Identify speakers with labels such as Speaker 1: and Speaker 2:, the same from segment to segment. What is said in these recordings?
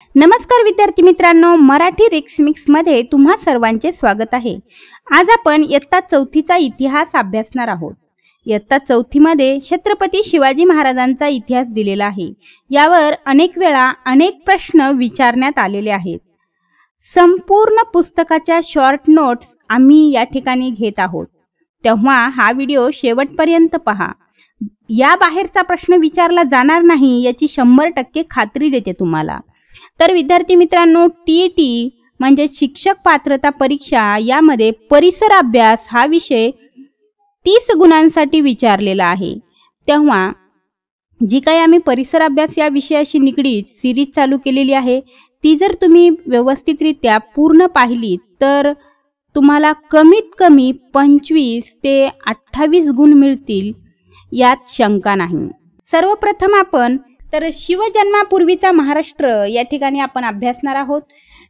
Speaker 1: नमस्कार विद्यार्थी मित्रांनो, मराठी रिक्स मिक्स मध्ये तुम्हा सर्वांचे स्वागत आहे। आज आपण इयत्ता 4थीचा इतिहास अभ्यासणार आहोत। इयत्ता 4थी मध्ये छत्रपती शिवाजी महाराजांचा इतिहास दिलेला आहे। यावर अनेक वेळा अनेक प्रश्न विचारण्यात आलेले आहेत। संपूर्ण पुस्तकाच्या शॉर्ट नोट्स आम्ही या ठिकाणी घेत आहोत, तेव्हा हा व्हिडिओ शेवटपर्यंत पहा। या बाहेरचा प्रश्न विचारला जाणार नाही याची 100% खात्री देते तुम्हाला। तर विद्यार्थी मित्रांनो, टीईटी म्हणजे शिक्षक पात्रता परीक्षा यामध्ये परिसर अभ्यास हा विषय 30 गुणांसाठी विचारलेला आहे। तेव्हा जी काही आम्ही परिसर अभ्यास या विषयाशी निगडीत सिरीज चालू केलेली आहे, ती जर तुम्ही व्यवस्थितरित्या पूर्ण पाहिली तर तुम्हाला कमीत कमी 25 ते 28 गुण मिळतील, यात शंका नाही। सर्वप्रथम आपण तर शिवजन्मापूर्वीचा महाराष्ट्र या ठिकाणी आपण अभ्यासणार आहोत।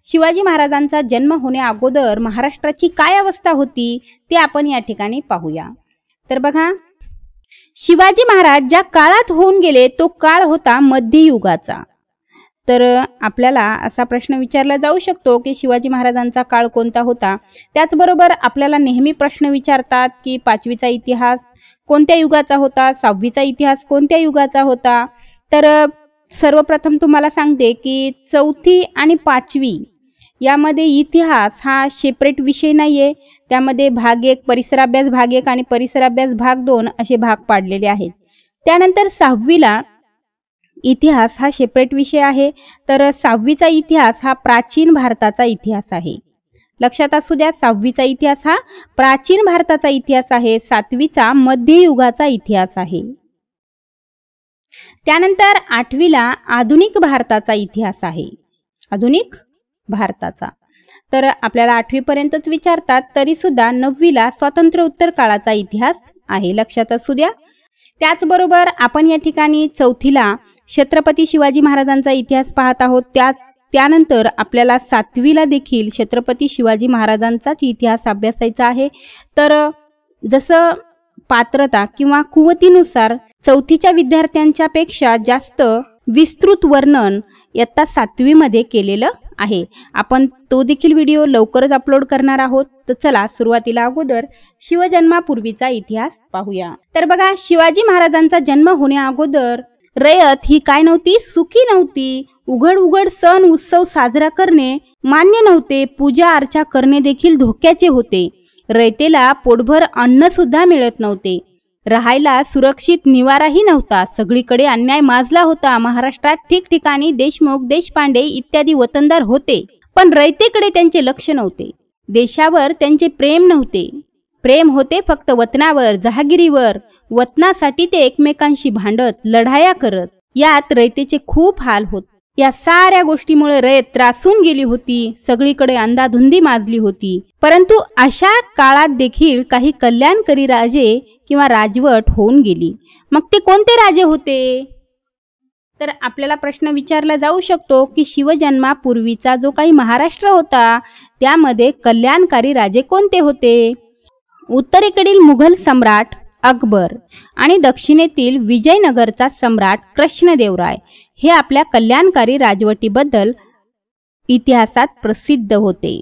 Speaker 1: शिवाजी महाराजांचा जन्म होण्या अगोदर महाराष्ट्राची काय अवस्था होती ते आपण या ठिकाणी पाहूया। तर बघा, शिवाजी महाराज ज्या काळात होऊन गेले तो काळ होता मध्ययुगाचा। तर आपल्याला असा प्रश्न विचारला जाऊ शकतो की शिवाजी महाराजांचा काळ कोणता होता। त्याचबरोबर आपल्याला नेहमी प्रश्न विचारतात की 5वीचा इतिहास कोणत्या युगाचा होता, 6वीचा इतिहास कोणत्या युगाचा होता। तर सर्वप्रथम तुम्हाला सांगते की 4थी आणि 5वी यामध्ये इतिहास हा सेपरेट विषय नाहीये। त्यामध्ये भाग 1 परिसर अभ्यास भाग 1 आणि परिसर अभ्यास भाग 2 असे भाग पाडलेले आहेत। त्यानंतर 6वीला इतिहास हा सेपरेट विषय आहे। तर 6वीचा इतिहास हा प्राचीन भारताचा इतिहास आहे। लक्षात असू द्या, 6वीचा इतिहास हा प्राचीन भारताचा इतिहास आहे, 7वीचा मध्ययुगाचा इतिहास आहे। त्यानंतर 8वीला आधुनिक भारताचा इतिहास आहे, आधुनिक भारताचा। तर आपल्याला 8वी पर्यंतच विचारतात, तरी सुद्धा 9वीला स्वातंत्र्योत्तर काळाचा इतिहास आहे, लक्षात असू द्या। त्याचबरोबर आपण या ठिकाणी 4थीला छत्रपती शिवाजी महाराजांचा इतिहास पाहत आहोत। त्यानंतर आपल्याला 7वीला देखील छत्रपती शिवाजी महाराजांचाच इतिहास अभ्यासायचा आहे। तर जसं पात्रता किंवा कुवतीनुसार 4थीच्या विद्यार्थ्यांच्या पेक्षा जास्त विस्तृत वर्णन इयत्ता 7वी मध्ये केलेलं आहे। आपण तो देखील व्हिडिओ लवकरच अपलोड करणार आहोत। तर चला सुरुवातीला अगोदर शिवजन्मापूर्वीचा इतिहास पाहूया। तर बघा, शिवाजी महाराजांचा जन्म होण्या अगोदर रयत ही काय नव्हती, सुखी नव्हती। उघड उघड सण उत्सव साजरा करणे मान्य नव्हते, पूजा अर्चा करणे देखील धोक्याचे होते। रयतेला पोटभर अन्न सुद्धा मिळत नव्हते, राहायला सुरक्षित निवाराही नव्हता, सगळीकडे अन्याय माजला होता। महाराष्ट्रात ठिकठिकाणी देशमुख, देशपांडे इत्यादी वतनदार होते, पण रयतेकडे त्यांचे लक्ष नव्हते। देशावर त्यांचे प्रेम नव्हते, प्रेम होते फक्त वतनावर, जहागिरीवर। वतनासाठी ते एकमेकांशी भांडत, लढाया करत, यात रयतेचे खूप हाल होत। या साऱ्या गोष्टीमुळे रयत त्रासून गेली होती, सगळीकडे अंधाधुंदी माजली होती। परंतु अशा काळात देखील काही कल्याणकारी राजे किंवा राजवट होऊन गेली। मग ते कोणते राजे होते? तर आपल्याला प्रश्न विचारला जाऊ शकतो की शिवजन्मापूर्वीचा जो काही महाराष्ट्र होता त्यामध्ये कल्याणकारी राजे कोणते होते? उत्तरेकडील मुघल सम्राट अकबर आणि दक्षिणेतील विजयनगरचा सम्राट कृष्णदेवराय हे आपल्या कल्याणकारी राजवटीबद्दल इतिहासात प्रसिद्ध होते।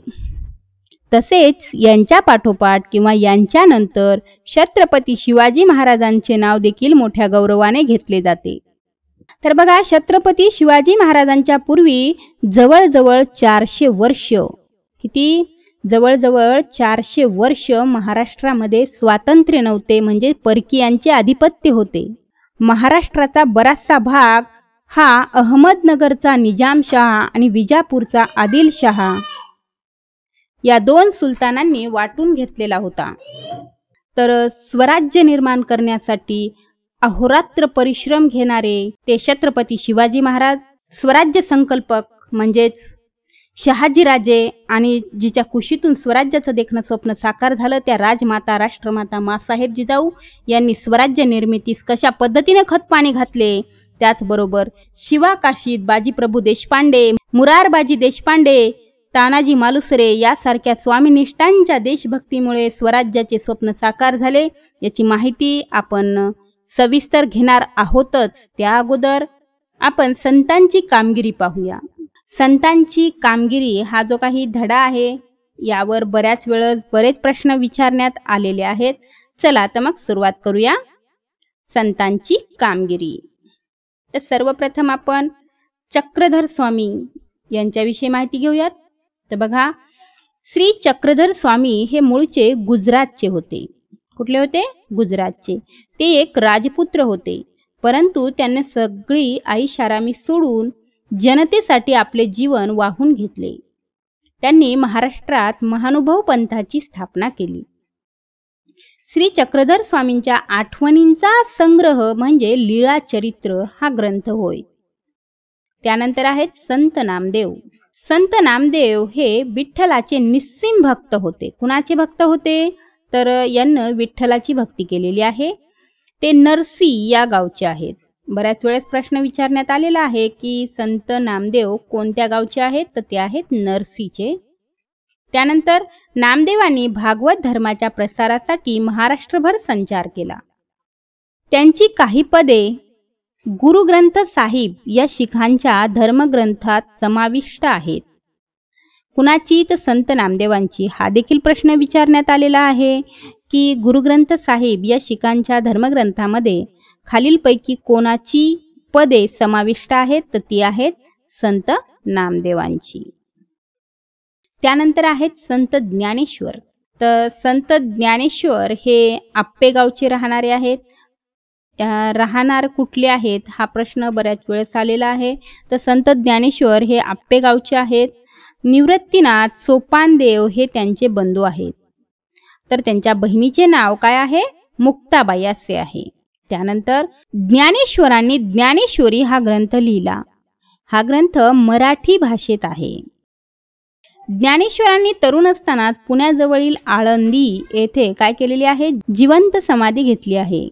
Speaker 1: तसेच यांच्या पाठोपाठ किंवा यांच्यानंतर छत्रपती शिवाजी महाराजांचे नाव देखील मोठ्या गौरवाने घेतले जाते। तर बघा, छत्रपती शिवाजी महाराजांच्या पूर्वी जवळजवळ 400 वर्ष, किती? जवळजवळ 400 वर्ष महाराष्ट्रामध्ये स्वातंत्र्य नव्हते, म्हणजे परकीयांचे आधिपत्य होते। महाराष्ट्राचा बराचसा भाग हा अहमदनगरचा निजामशाह आणि विजापूरचा आदिलशाह या 2 सुलतानांनी वाटून घेतलेला होता। तर स्वराज्य निर्माण करण्यासाठी अहोरात्र परिश्रम घेणारे ते छत्रपती शिवाजी महाराज, स्वराज्य संकल्पक म्हणजेच शहाजीराजे, आणि जिच्या कुशीतून स्वराज्याचं देखणं स्वप्न साकार झालं त्या राजमाता राष्ट्रमाता माँसाहेब जिजाऊ यांनी स्वराज्य निर्मितीस कशा पद्धतीने खतपाणी घातले। त्याचबरोबर शिवाकाशीत बाजीप्रभू देशपांडे, मुरारबाजी देशपांडे, तानाजी मालुसरे यासारख्या स्वामीनिष्ठांच्या देशभक्तीमुळे स्वराज्याचे स्वप्न साकार झाले, याची माहिती आपण सविस्तर घेणार आहोतच। त्या अगोदर आपण संतांची कामगिरी पाहूया। संतांची कामगिरी हा जो काही धडा आहे यावर बऱ्याच वेळेस बरेच प्रश्न विचारण्यात आलेले आहेत. चला तर मग सुरुवात करूया. संतांची कामगिरी. तर सर्वप्रथम आपण चक्रधर स्वामी यांच्याविषयी माहिती घेऊयात. तर बघा, श्री चक्रधर स्वामी हे मूळचे गुजरातचे होते. कुठले होते? गुजरातचे. ते एक राजपुत्र होते, परंतु त्यांनी सगळी ऐषारामी सोडून जनतेसाठी आपले जीवन वाहून घेतले. त्यांनी महाराष्ट्रात महानुभव पंथाची स्थापना केली. श्री चक्रधर स्वामींच्या आठवणींचा संग्रह म्हणजे लीळा चरित्र हा ग्रंथ होय. त्यानंतर आहेत संत नामदेव. संत नामदेव हे विठ्ठलाचे निस्सीम भक्त होते. कुणाचे भक्त होते? तर यांनी विठ्ठलाची भक्ती केलेली आहे. ते नरसी या गावचे आहेत. बऱ्याच वेळेस प्रश्न विचारण्यात आलेला आहे की संत नामदेव कोणत्या गावचे आहेत? तर ते आहेत नरसीचे. त्यानंतर नामदेवांनी भागवत धर्माच्या प्रसारासाठी महाराष्ट्रभर संचार केला. त्यांची काही पदे गुरुग्रंथ साहिब या शिखांच्या धर्मग्रंथात समाविष्ट आहेत. कुणाची? तर संत नामदेवांची. हा देखील प्रश्न विचारण्यात आलेला आहे की गुरुग्रंथ साहिब या शिखांच्या धर्मग्रंथामध्ये खालीलपैकी कोणाची पदे समाविष्ट आहेत? तर ती आहेत संत नामदेवांची. त्यानंतर आहेत संत ज्ञानेश्वर. तर संत ज्ञानेश्वर हे आप्पेगावचे राहणारे आहेत. राहणार कुठले आहेत हा प्रश्न बऱ्याच वेळेस आलेला आहे. तर संत ज्ञानेश्वर हे आप्पेगावचे आहेत. निवृत्तीनाथ सोपानदेव हे त्यांचे बंधू आहेत. तर त्यांच्या बहिणीचे नाव काय आहे? मुक्ताबाई असे आहे. त्यानंतर ज्ञानेश्वरांनी ज्ञानेश्वरी हा ग्रंथ लिहिला. हा ग्रंथ मराठी भाषेत आहे. ज्ञानेश्वरांनी तरुण असताना पुण्याजवळील आळंदी येथे काय केलेली आहे? जिवंत समाधी घेतली आहे.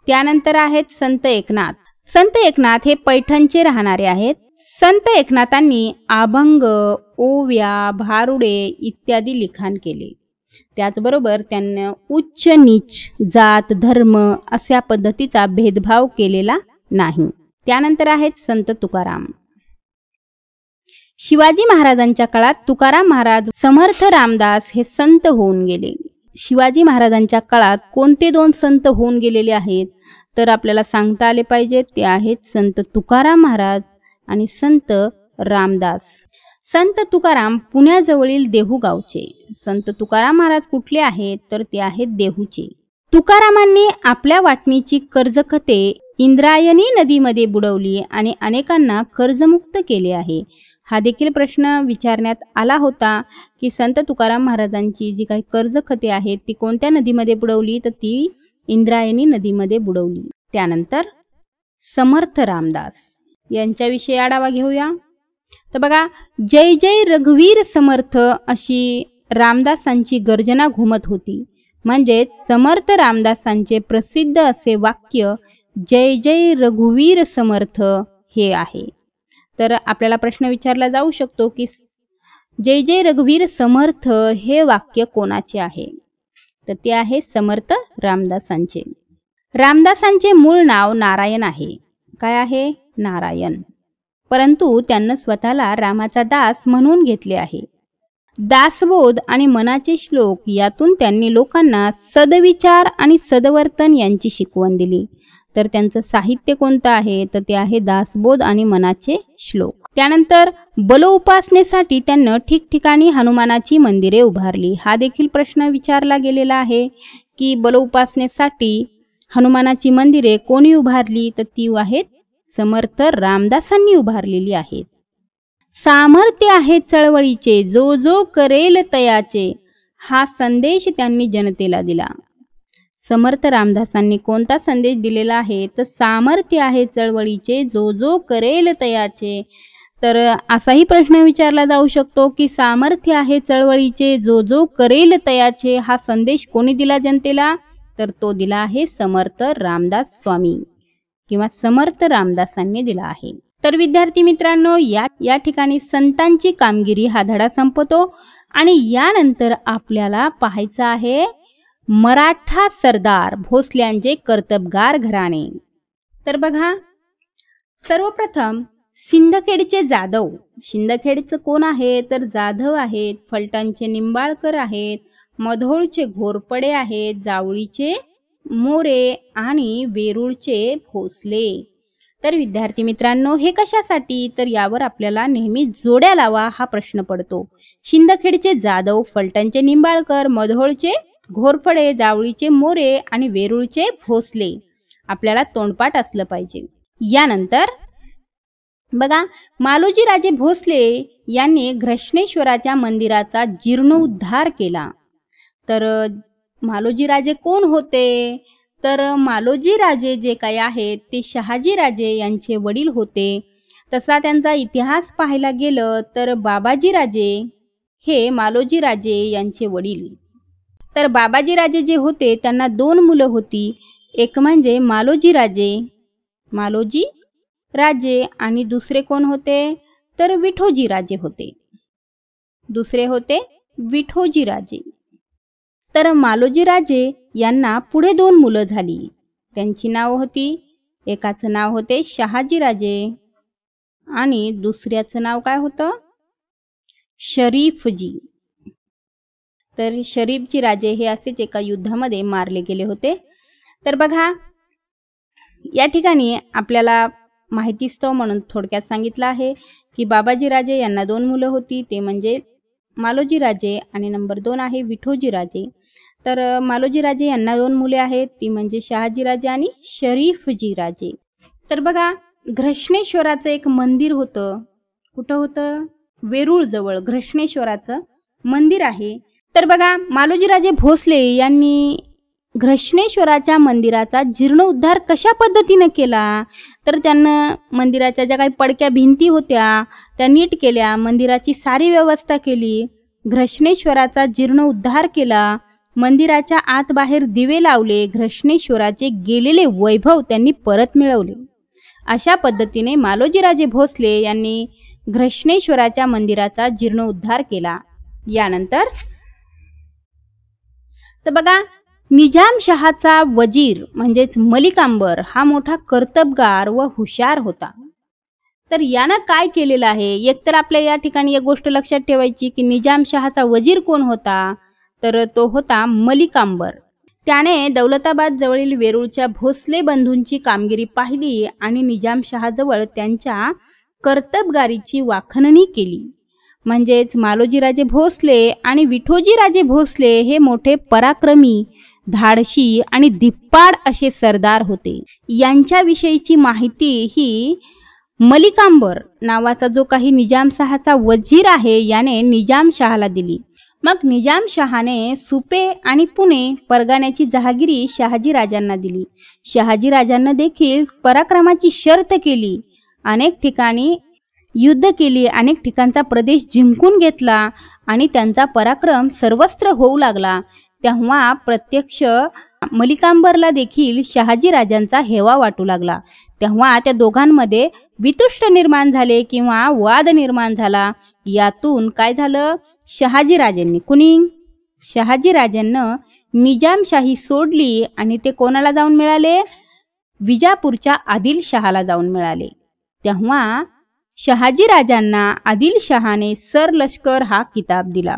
Speaker 1: त्यानंतर आहेत संत एकनाथ. संत एकनाथ हे पैठणचे राहणारे आहेत. संत एकनाथांनी अभंग, ओव्या, भारुडे इत्यादी लिखाण केले. त्याचबरोबर त्यांनी उच्च नीच, जात, धर्म अशा पद्धतीचा भेदभाव केलेला नाही. त्यानंतर आहेत संत तुकाराम. शिवाजी महाराजांच्या काळात तुकाराम महाराज, समर्थ रामदास हे संत होऊन गेले. शिवाजी महाराजांच्या काळात कोणते दोन संत होऊन गेलेले आहेत? तर आपल्याला सांगता आले पाहिजे. ते आहेत संत तुकाराम महाराज आणि संत रामदास. संत तुकाराम पुण्याजवळील देहू गावचे. संत तुकाराम महाराज कुठले आहेत? तर ते आहेत देहूचे. तुकारामांनी आपल्या वाटणीची कर्जखते इंद्रायणी नदीमध्ये बुडवली आणि अनेकांना कर्जमुक्त केले आहे. हा देखील प्रश्न विचारण्यात आला होता की संत तुकाराम महाराजांची जी काही कर्जखते आहेत ती कोणत्या नदीमध्ये बुडवली? तर ती इंद्रायणी नदीमध्ये बुडवली. त्यानंतर समर्थ रामदास यांच्याविषयी आढावा घेऊया. तर बघा, जय जय रघुवीर समर्थ अशी रामदासांची गर्जना घुमत होती. म्हणजेच समर्थ रामदासांचे प्रसिद्ध असे वाक्य जय जय रघुवीर समर्थ हे आहे. तर आपल्याला प्रश्न विचारला जाऊ शकतो की जय जय रघुवीर समर्थ हे वाक्य कोणाचे आहे? तर ते आहे समर्थ रामदासांचे. रामदासांचे मूळ नाव नारायण आहे. काय आहे? नारायण. परंतु त्यांनी स्वतःला रामाचा दास म्हणून घेतले आहे. दासबोध आणि मनाचे श्लोक यातून त्यांनी लोकांना सदविचार आणि सदवर्तन यांची शिकवण दिली. तर त्यांचं साहित्य कोणतं आहे? तर ते आहे दासबोध आणि मनाचे श्लोक. त्यानंतर बलोपासनेसाठी त्यांनी ठिकठिकाणी हनुमानाची मंदिरे उभारली. हा देखील प्रश्न विचारला गेलेला आहे की बलोपासनेसाठी हनुमानाची मंदिरे कोणी उभारली? तर ती आहेत समर्थ रामदासांनी उभारलेली आहेत. सामर्थ्य आहे चळवळीचे, जो जो करेल तयाचे, हा संदेश त्यांनी जनतेला दिला. समर्थ रामदासांनी कोणता संदेश दिलेला आहे? तर सामर्थ्य आहे चळवळीचे, जो जो करेल तयाचे. तर असाही प्रश्न विचारला जाऊ शकतो की सामर्थ्य आहे चळवळीचे, जो जो करेल तयाचे हा संदेश कोणी दिला जनतेला? तर तो दिला आहे समर्थ रामदास स्वामी किंवा समर्थ रामदासांनी दिला आहे. तर विद्यार्थी मित्रांनो, या ठिकाणी संतांची कामगिरी हा धडा संपतो आणि यानंतर आपल्याला पाहायचं आहे मराठा सरदार भोसल्यांचे कर्तबगार घराणे. तर बघा, सर्वप्रथम सिंदखेडचे जाधव, सिंदखेडचे कोण आहे तर जाधव आहेत, फलटणचे निंबाळकर आहेत, मधोळचे घोरपडे आहेत, जावळीचे मोरे आणि वेरूळचे भोसले. तर विद्यार्थी मित्रांनो, हे कशासाठी तर यावर आपल्याला नेहमी जोड्या लावा हा प्रश्न पडतो. सिंदखेडचे जाधव, फलटणचे निंबाळकर, मधोळचे घोरपडे, जावळीचे मोरे आणि वेरूळचे भोसले. आपल्याला तोंडपाठ असलं पाहिजे. यानंतर बघा, मालोजीराजे भोसले यांनी घृष्णेश्वराच्या मंदिराचा जीर्णोद्धार केला. तर मालोजीराजे कोण होते तर मालोजीराजे जे काही आहेत ते शहाजीराजे यांचे वडील होते. तसा त्यांचा इतिहास पाहायला गेलं तर बाबाजीराजे हे मालोजीराजे यांचे वडील. तर बाबाजीराजे जे होते त्यांना 2 मुलं होती. एक म्हणजे मालोजीराजे आणि दुसरे कोण होते तर विठोजीराजे होते. दुसरे होते विठोजीराजे. तर मालोजीराजे यांना पुढे 2 मुलं झाली. त्यांची नाव होती, एकाचं नाव होते शहाजीराजे आणि दुसऱ्याचं नाव काय होतं शरीफजी. तर शरीफजी राजे हे असेच एका युद्धामध्ये मारले गेले होते. तर बघा, या ठिकाणी आपल्याला माहितीस्तव म्हणून थोडक्यात सांगितलं आहे की बाबाजीराजे यांना 2 मुलं होती, ते म्हणजे मालोजीराजे आणि नंबर 2 आहे विठोजीराजे. तर मालोजीराजे यांना 2 मुले आहेत, ती म्हणजे शहाजीराजे आणि शरीफजीराजे. तर बघा, घृष्णेश्वराचं एक मंदिर होतं. कुठं होतं? वेरूळ जवळ घृष्णेश्वराचं मंदिर आहे. तर बघा, मालोजीराजे भोसले यांनी घृष्णेश्वराच्या मंदिराचा जीर्णोद्धार कशा पद्धतीने केला तर त्यांना मंदिराच्या ज्या काही पडक्या भिंती होत्या त्या नीट केल्या, मंदिराची सारी व्यवस्था केली, घृष्णेश्वराचा जीर्णोद्धार केला, मंदिराच्या आत बाहेर दिवे लावले, घृष्णेश्वराचे गेलेले वैभव त्यांनी परत मिळवले. अशा पद्धतीने मालोजीराजे भोसले यांनी घृष्णेश्वराच्या मंदिराचा जीर्णोद्धार केला. यानंतर तर बघा, निजामशहाचा वजीर म्हणजेच मलिकांबर हा मोठा कर्तबगार व हुशार होता. तर यानं काय केलेलं आहे, एकतर आपल्या या ठिकाणी एक गोष्ट लक्षात ठेवायची की निजामशहाचा वजीर कोण होता तर तो होता मलिकांबर. त्याने दौलताबाद जवळील वेरूळच्या भोसले बंधूंची कामगिरी पाहिली आणि निजामशहाजवळ त्यांच्या कर्तबगारीची वाखणणी केली. म्हणजेच मालोजीराजे भोसले आणि विठोजीराजे भोसले हे मोठे पराक्रमी, धाडशी आणि धिप्पाड असे सरदार होते. यांच्याविषयीची माहिती ही मलिकांबर नावाचा जो काही निजामशहाचा वजीर आहे याने निजामशहाला दिली. मग निजामशहाने सुपे आणि पुणे परगाण्याची जहागिरी शहाजीराजांना दिली. शहाजीराजांना देखील पराक्रमाची शर्त केली. अनेक ठिकाणी युद्ध केली, अनेक ठिकाणचा प्रदेश जिंकून घेतला आणि त्यांचा पराक्रम सर्वस्त्र होऊ लागला. तेव्हा प्रत्यक्ष मलिकांबरला देखील शहाजीराजांचा हेवा वाटू लागला. तेव्हा त्या दोघांमध्ये वितुष्ट निर्माण झाले किंवा वाद निर्माण झाला. यातून काय झालं, शहाजीराजांना निजामशाही सोडली आणि ते कोणाला जाऊन मिळाले, विजापूरच्या आदिलशहाला जाऊन मिळाले. तेव्हा शहाजीराजांना आदिलशहाने सरलष्कर हा किताब दिला.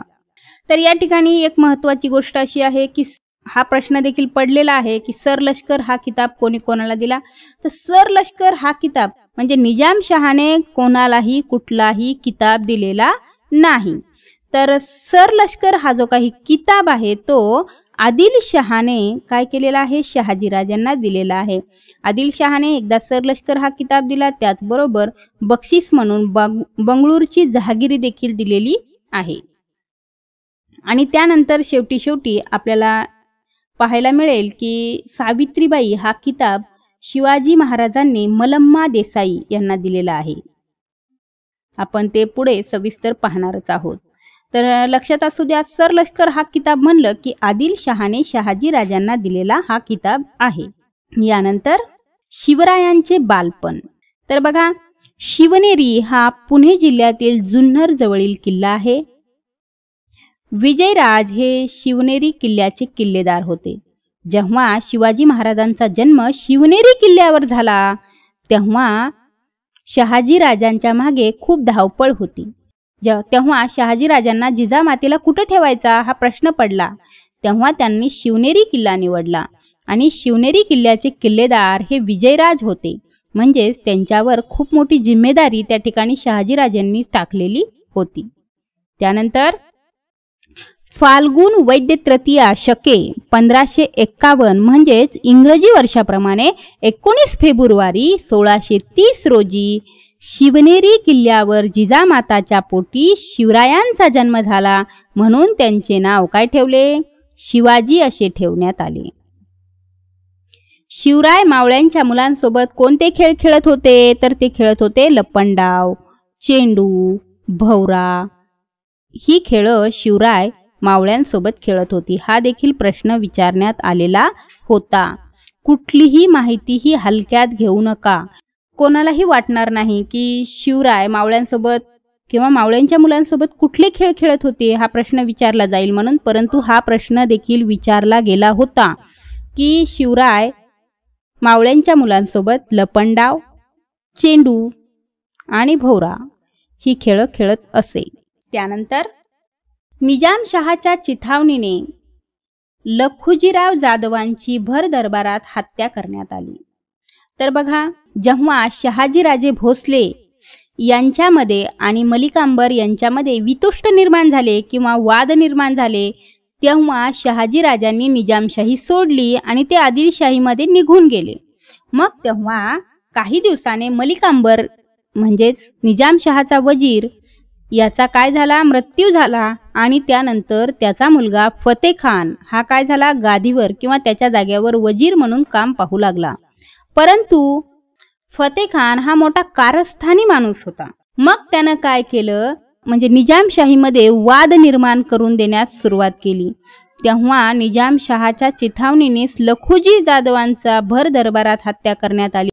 Speaker 1: तर या ठिकाणी एक महत्त्वाची गोष्ट अशी आहे की हा प्रश्न देखील पडलेला आहे की सरलष्कर हा किताब कोणी कोणाला दिला. तर सरलष्कर हा किताब म्हणजे निजामशहाने कोणालाही कुठलाही किताब दिलेला नाही. तर सरलष्कर हा जो काही किताब आहे तो आदिलशहाने काय केलेला आहे, शहाजीराजांना दिलेला आहे. आदिलशहाने एकदा सरलष्कर हा किताब दिला, त्याचबरोबर बक्षीस म्हणून बंगळूरची जहागिरी देखील दिलेली आहे. आणि त्यानंतर शेवटी आपल्याला पाहायला मिळेल की सावित्रीबाई हा किताब शिवाजी महाराजांनी मलम्मा देसाई यांना दिलेला आहे. आपण ते पुढे सविस्तर पाहणारच आहोत. तर लक्षात असू द्या, सरलष्कर हा किताब म्हणलं की आदिलशहाने शहाजीराजांना दिलेला हा किताब आहे. यानंतर शिवरायांचे बालपण. तर बघा, शिवनेरी हा पुणे जिल्ह्यातील जुन्नर जवळील किल्ला आहे. विजयराज हे शिवनेरी किल्ल्याचे किल्लेदार होते. जेव्हा शिवाजी महाराजांचा जन्म शिवनेरी किल्ल्यावर झाला तेव्हा शहाजी राजांच्या मागे खूप धावपळ होती. तेव्हा शहाजी राजांना जिजामातीला कुठं ठेवायचा हा प्रश्न पडला. तेव्हा त्यांनी शिवनेरी किल्ला निवडला आणि शिवनेरी किल्ल्याचे किल्लेदार हे विजयराज होते. म्हणजेच त्यांच्यावर खूप मोठी जिम्मेदारी त्या ठिकाणी शहाजीराजांनी टाकलेली होती. त्यानंतर फाल्गुन वैद्य तृतीया शके 1551 म्हणजेच इंग्रजी वर्षाप्रमाणे 19 फेब्रुवारी 1630 रोजी शिवनेरी किल्ल्यावर जिजामाताच्या पोटी शिवरायांचा जन्म झाला. म्हणून त्यांचे नाव काय ठेवले? शिवाजी असे ठेवण्यात आले. शिवराय मावळ्यांच्या मुलांसोबत कोणते खेळ खेळत होते? तर ते खेळत होते लपंडाव, चेंडू, भवरा. ही खेळ शिवराय मावळ्यांसोबत खेळत होती. हा देखील प्रश्न विचारण्यात आलेला होता. कुठलीही माहिती ही हलक्यात घेऊ नका. कोणालाही वाटणार नाही की शिवराय मावळ्यांसोबत किंवा मावळ्यांच्या मुलांसोबत कुठले खेळ खेळत होते हा प्रश्न विचारला जाईल म्हणून. परंतु हा प्रश्न देखील विचारला गेला होता की शिवराय मावळ्यांच्या मुलांसोबत लपंडाव, चेंडू आणि भोवरा ही खेळ खेळत असे. त्यानंतर निजामशहाच्या चिथावणीने लखुजीराव जाधवांची भर दरबारात हत्या करण्यात आली. तर बघा, जेव्हा शहाजीराजे भोसले यांच्यामध्ये आणि मलिकांबर यांच्यामध्ये वितुष्ट निर्माण झाले किंवा वाद निर्माण झाले, तेव्हा शहाजीराजांनी निजामशाही सोडली आणि ते आदिलशाहीमध्ये निघून गेले. मग तेव्हा काही दिवसाने मलिकांबर म्हणजेच निजामशहाचा वजीर याचा काय झाला? मृत्यू झाला. आणि त्यानंतर त्याचा मुलगा फतेह खान हा काय झाला? गादीवर किंवा त्याच्या जागेवर वजीर म्हणून काम पाहू लागला. परंतु फतेह खान हा मोठा कारस्थानी माणूस होता. मग त्यानं काय केलं? म्हणजे निजामशाहीमध्ये वाद निर्माण करून देण्यास सुरुवात केली. तेव्हा निजामशहाच्या चिथावणीने लखुजी जाधवांचा भर दरबारात हत्या करण्यात आली.